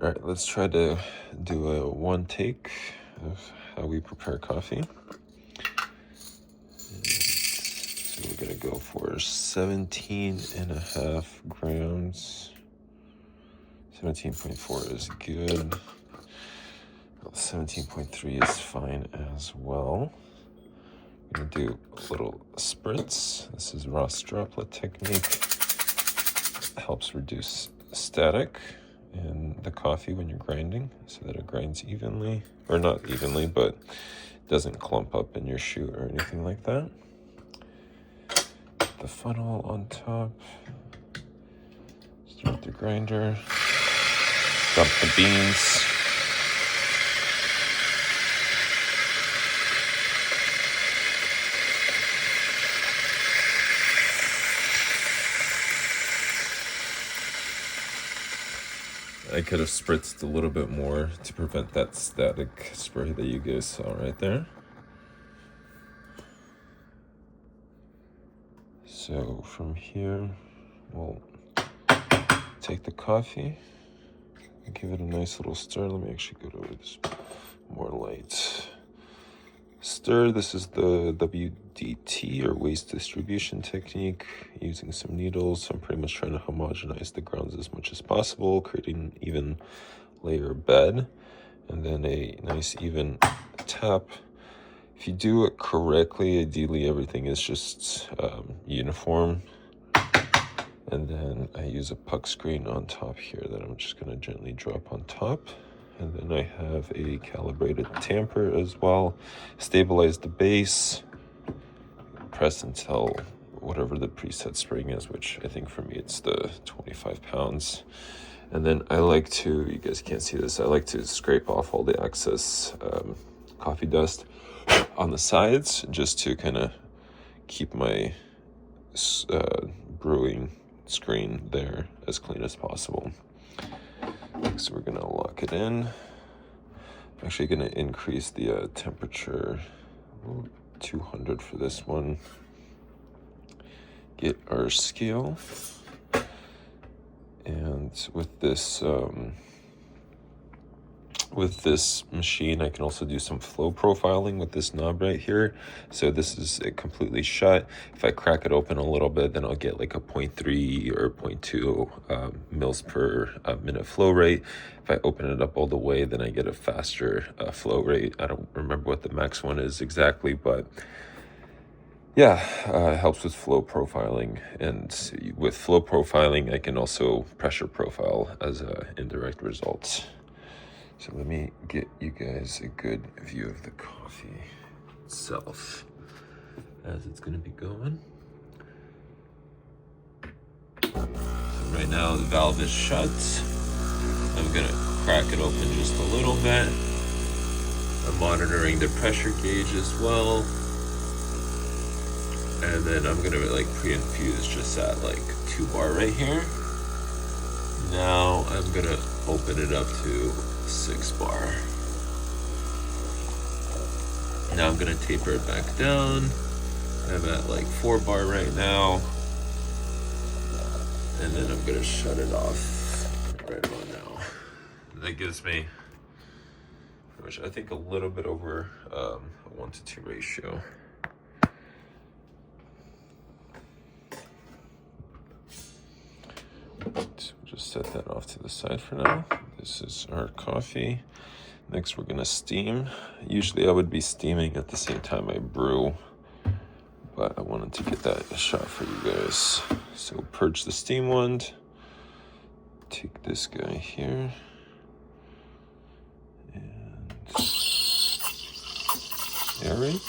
All right, let's try to do a one take of how we prepare coffee. So we're gonna go for 17.5 grams. 17.4 is good. 17.3 is fine as well. I'm gonna do a little spritz. This is Ross droplet technique. It helps reduce static in the coffee when you're grinding so that it grinds evenly, or not evenly, but doesn't clump up in your chute or anything like that. The funnel on top. Start the grinder. Dump the beans. I could have spritzed a little bit more to prevent that static spray that you guys saw right there. So from here, we'll take the coffee and give it a nice little stir. Let me actually go to this more light. Stir, this is the WDT or waste distribution technique, using some needles. I'm pretty much trying to homogenize the grounds as much as possible, creating an even layer bed, and then a nice even tap. If you do it correctly, ideally everything is just uniform. And then I use a puck screen on top here that I'm just gonna gently drop on top. And then I have a calibrated tamper as well. Stabilize the base. Press until whatever the preset spring is, which I think for me it's the 25 pounds. And then I like to, you guys can't see this, I like to scrape off all the excess coffee dust on the sides just to kind of keep my brewing screen there as clean as possible. Next, we're gonna lock it in. I'm actually gonna increase the temperature 200 for this one. Get our scale, and with this machine, I can also do some flow profiling with this knob right here. So this is completely shut. If I crack it open a little bit, then I'll get like a 0.3 or 0.2 mils per minute flow rate. If I open it up all the way, then I get a faster flow rate. I don't remember what the max one is exactly, but yeah, it helps with flow profiling. And with flow profiling, I can also pressure profile as an indirect result. So let me get you guys a good view of the coffee itself as it's gonna be going. So right now the valve is shut. I'm gonna crack it open just a little bit. I'm monitoring the pressure gauge as well. And then I'm gonna like pre-infuse just at like 2 bar right here. Now I'm gonna open it up to 6 bar. Now I'm gonna taper it back down. I'm at like 4 bar right now. And then I'm gonna shut it off right about now. That gives me, which I think a little bit over a 1-to-2 ratio. So we'll just set that off to the side for now. This is our coffee. Next, we're gonna steam. Usually I would be steaming at the same time I brew, but I wanted to get that a shot for you guys. So purge the steam wand. Take this guy here. And aerate.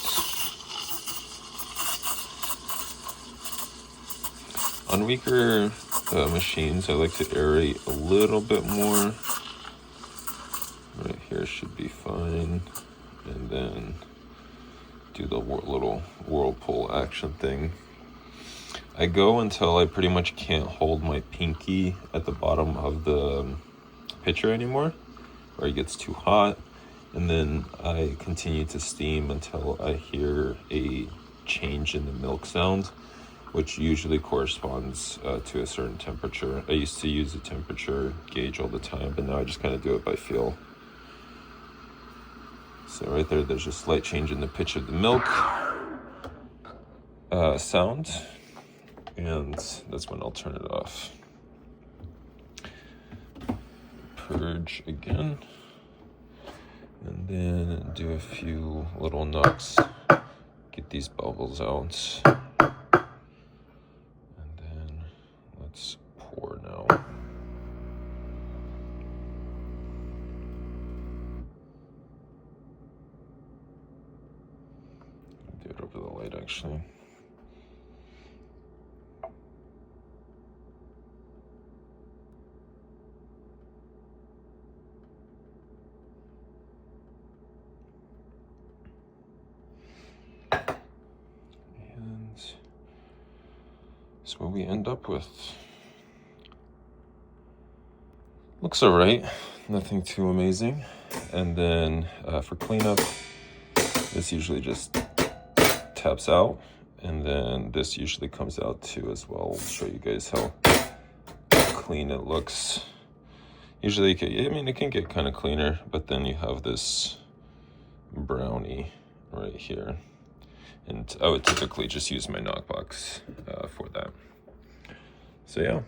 On weaker machines, I like to aerate a little bit more. Right here should be fine. And then do the little whirlpool action thing. I go until I pretty much can't hold my pinky at the bottom of the pitcher anymore, or it gets too hot. And then I continue to steam until I hear a change in the milk sound. which usually corresponds to a certain temperature. I used to use a temperature gauge all the time, but now I just kind of do it by feel. So right there, there's a slight change in the pitch of the milk sound, and that's when I'll turn it off. Purge again, and then do a few little knocks, get these bubbles out, and then let's pour now. Do it over the light actually. That's what we end up with. Looks all right, nothing too amazing. And then for cleanup, this usually just taps out, and then this usually comes out too as well. I'll show you guys how clean it looks. Usually, it can get kind of cleaner, but then you have this brownie right here. And I would typically just use my knockbox for that. So yeah.